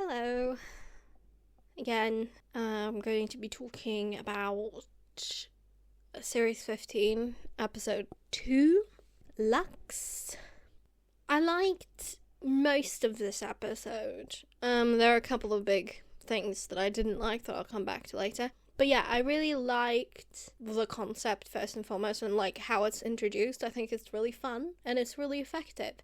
Hello. Again, I'm going to be talking about Series 15, Episode 2, Lux. I liked most of this episode. There are a couple of big things that I didn't like that I'll come back to later. But yeah, I really liked the concept first and foremost, and like how it's introduced. I think it's really fun and it's really effective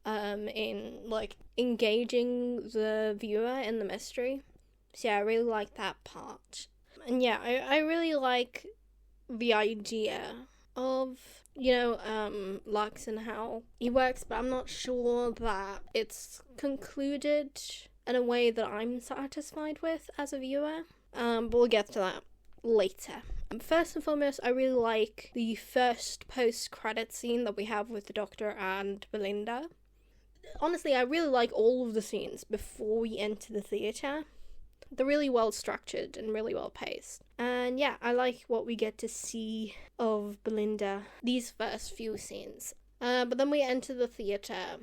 in like engaging the viewer in the mystery. So yeah, I really like that part. And yeah, I really like the idea of, Lux and how he works, but I'm not sure that it's concluded in a way that I'm satisfied with as a viewer. But we'll get to that later. First and foremost, I really like the first post-credit scene that we have with the Doctor and Belinda. Honestly, I really like all of the scenes before we enter the theatre. They're really well structured and really well paced. And yeah, I like what we get to see of Belinda these first few scenes. But then we enter the theatre.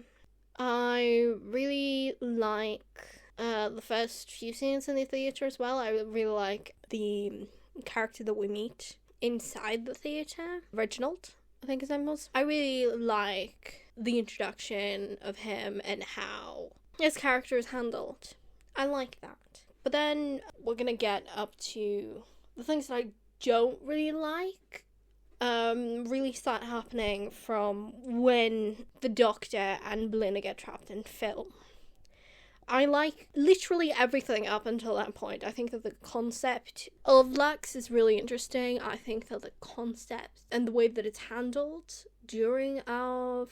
I really like the first few scenes in the theatre as well. I really like the character that we meet inside the theatre. Reginald, I think his name was. I really like the introduction of him and how his character is handled. I like that. But then we're gonna get up to the things that I don't really like. Really start happening from when the Doctor and Belinda get trapped in film. I like literally everything up until that point. I think that the concept of Lux is really interesting. I think that the concept and the way that it's handled during our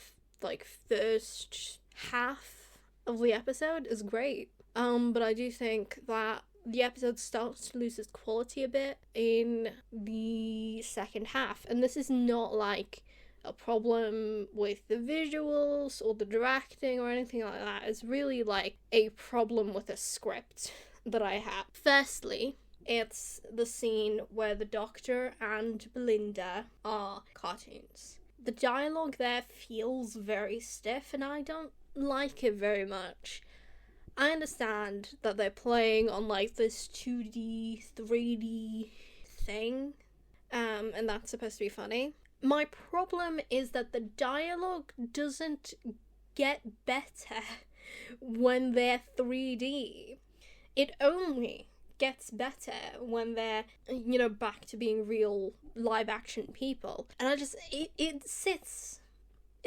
first half of the episode is great. But I do think that the episode starts to lose its quality a bit in the second half. And this is not like a problem with the visuals or the directing or anything like that. It's really like a problem with a script that I have. Firstly, it's the scene where the Doctor and Belinda are cartoons. The dialogue there feels very stiff and I don't like it very much. I understand that they're playing on like this 2D, 3D thing, and that's supposed to be funny. My problem is that the dialogue doesn't get better when they're 3D. It only gets better when they're, back to being real live action people. And it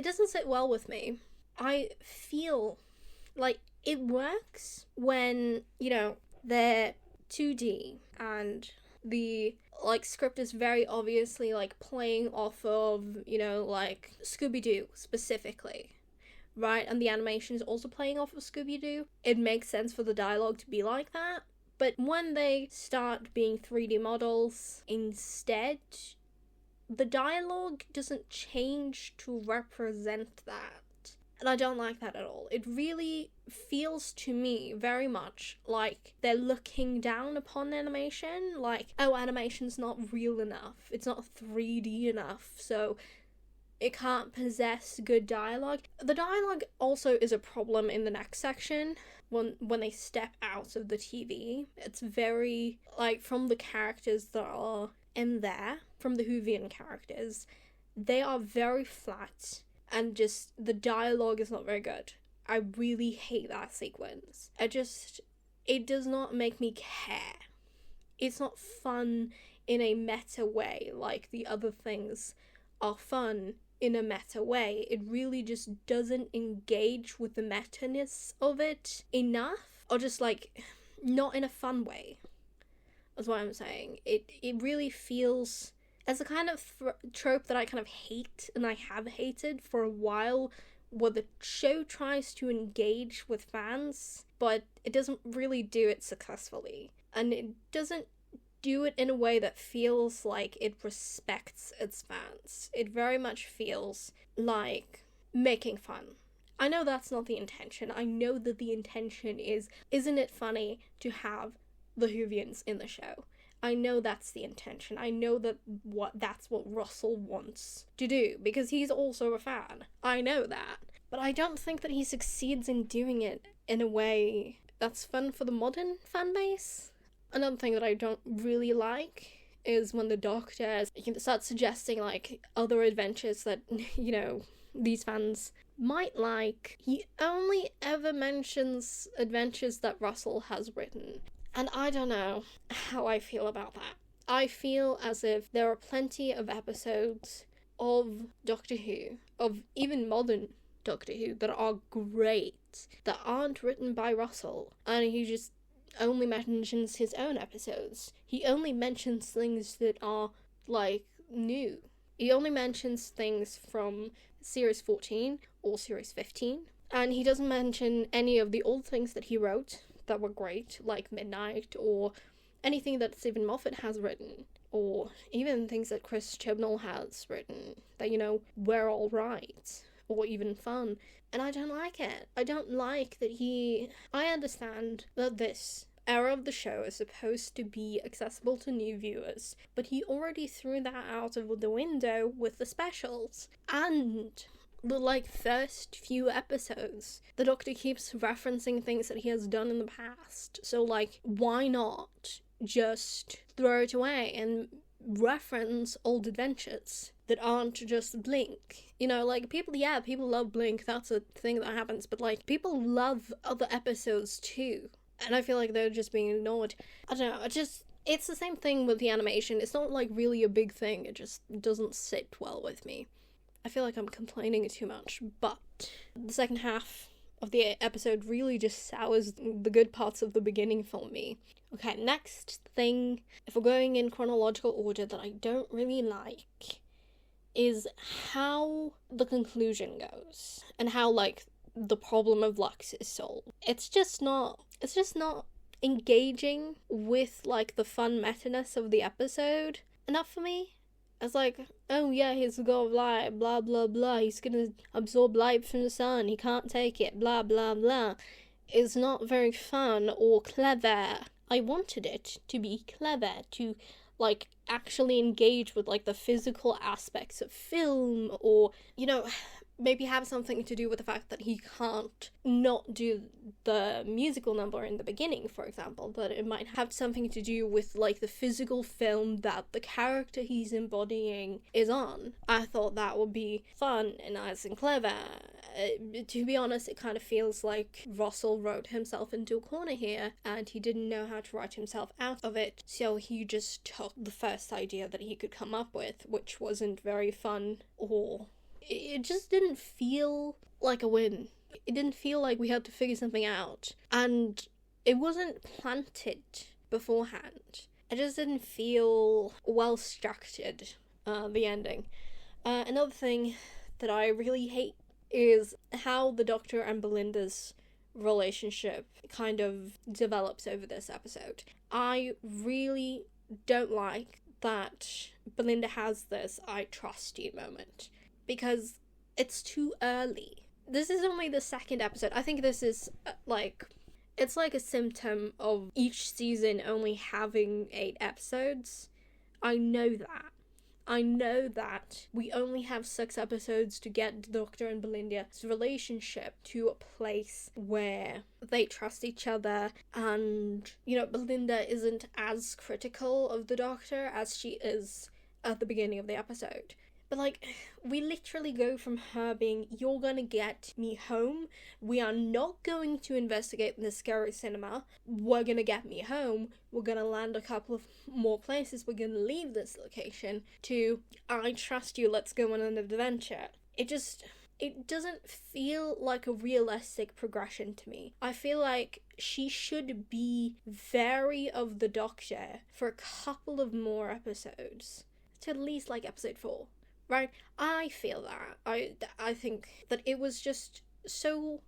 doesn't sit well with me. I feel like it works when, they're 2D and the script is very obviously playing off of, Scooby-Doo specifically, right? And the animation is also playing off of Scooby-Doo. It makes sense for the dialogue to be like that. But when they start being 3D models instead, the dialogue doesn't change to represent that. And I don't like that at all. It really feels to me very much like they're looking down upon animation. Like, oh, animation's not real enough. It's not 3D enough, so it can't possess good dialogue. The dialogue also is a problem in the next section when they step out of the TV. It's very, from the characters that are in there, from the Whovian characters, they are very flat. And just, the dialogue is not very good. I really hate that sequence. It does not make me care. It's not fun in a meta way, like the other things are fun in a meta way. It really just doesn't engage with the meta-ness of it enough, or just, not in a fun way. That's what I'm saying. It really feels... as a kind of trope that I kind of hate, and I have hated for a while, where the show tries to engage with fans, but it doesn't really do it successfully. And it doesn't do it in a way that feels like it respects its fans. It very much feels like making fun. I know that's not the intention. I know that the intention is, isn't it funny to have the Whovians in the show? I know that's the intention. I know that's what Russell wants to do, because he's also a fan. I know that. But I don't think that he succeeds in doing it in a way that's fun for the modern fan base. Another thing that I don't really like is when the Doctor starts suggesting, like, other adventures that, you know, these fans might like. He only ever mentions adventures that Russell has written. And I don't know how I feel about that. I feel as if there are plenty of episodes of Doctor Who, of even modern Doctor Who, that are great, that aren't written by Russell, and he just only mentions his own episodes. He only mentions things that are, like, new. He only mentions things from Series 14 or Series 15, and he doesn't mention any of the old things that he wrote that were great, like Midnight, or anything that Stephen Moffat has written, or even things that Chris Chibnall has written that, you know, were alright, or even fun. And I don't like it. I don't like that I understand that this era of the show is supposed to be accessible to new viewers, but he already threw that out of the window with the specials. And the, like, first few episodes, the Doctor keeps referencing things that he has done in the past. So, like, why not just throw it away and reference old adventures that aren't just Blink? You know, like, people love Blink, that's a thing that happens, but, like, people love other episodes too. And I feel like they're just being ignored. I don't know, it's the same thing with the animation. It's not, like, really a big thing, it just doesn't sit well with me. I feel like I'm complaining too much, but the second half of the episode really just sours the good parts of the beginning for me. Okay, next thing, if we're going in chronological order, that I don't really like is how the conclusion goes, and how, like, the problem of Lux is solved. It's just not engaging with, like, the fun meta-ness of the episode enough for me. It's like, oh yeah, he's the god of light, blah blah blah, he's gonna absorb light from the sun, he can't take it, blah blah blah. It's not very fun or clever. I wanted it to be clever, to, like, actually engage with, like, the physical aspects of film, or, you know, maybe have something to do with the fact that he can't not do the musical number in the beginning, for example, but it might have something to do with, like, the physical film that the character he's embodying is on. I thought that would be fun and nice and clever. To be honest, it kind of feels like Russell wrote himself into a corner here, and he didn't know how to write himself out of it, so he just took the first idea that he could come up with, which wasn't very fun, or it just didn't feel like a win. It didn't feel like we had to figure something out, and it wasn't planted beforehand. It just didn't feel well structured, the ending. Another thing that I really hate is how the Doctor and Belinda's relationship kind of develops over this episode. I really don't like that Belinda has this "I trust you" moment, because it's too early. This is only the second episode. I think this is, it's like a symptom of each season only having 8 episodes. I know that we only have 6 episodes to get the Doctor and Belinda's relationship to a place where they trust each other, and, you know, Belinda isn't as critical of the Doctor as she is at the beginning of the episode. But, like, we literally go from her being, "You're gonna get me home, we are not going to investigate the scary cinema, we're gonna get me home, we're gonna land a couple of more places, we're gonna leave this location," to, "I trust you, let's go on an adventure." It doesn't feel like a realistic progression to me. I feel like she should be very of the Doctor for a couple of more episodes, to at least, like, episode 4. Right? I feel that. I think that it was just so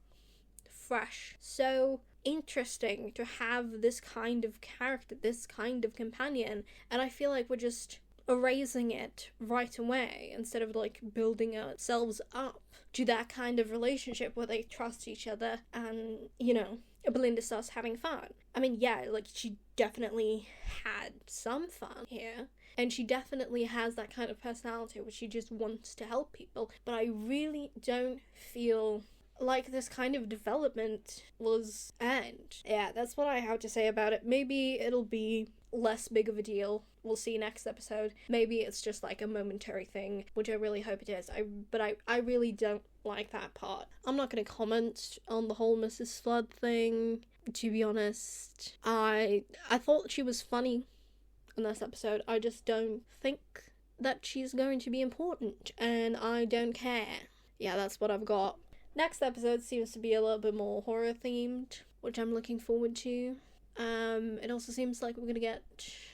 fresh, so interesting to have this kind of character, this kind of companion, and I feel like we're just erasing it right away instead of, like, building ourselves up to that kind of relationship where they trust each other and, you know, Belinda starts having fun. I mean, yeah, like, she definitely had some fun here, and she definitely has that kind of personality where she just wants to help people, but I really don't feel like this kind of development was earned. Yeah, that's what I have to say about it. Maybe it'll be less big of a deal. We'll see next episode. Maybe it's just like a momentary thing, which I really hope it is. But I really don't like that part. I'm not going to comment on the whole Mrs. Flood thing. To be honest, I thought she was funny in this episode. I just don't think that she's going to be important, and I don't care. Yeah, that's what I've got. Next episode seems to be a little bit more horror themed, which I'm looking forward to. It also seems like we're gonna get,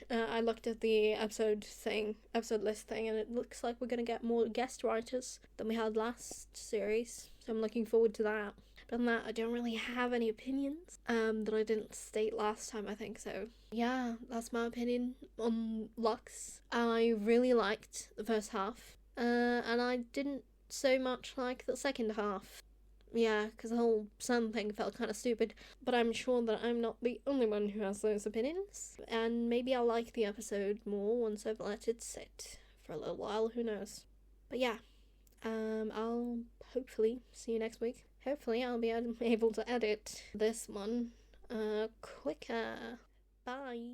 I looked at the episode list thing, and it looks like we're gonna get more guest writers than we had last series, so I'm looking forward to that. Other than that, I don't really have any opinions, that I didn't state last time, I think, so yeah, that's my opinion on Lux. I really liked the first half, and I didn't so much like the second half. Yeah, because the whole sun thing felt kind of stupid, but I'm sure that I'm not the only one who has those opinions, and maybe I'll like the episode more once I've let it sit for a little while, who knows. But yeah, I'll hopefully see you next week. Hopefully I'll be able to edit this one quicker. Bye.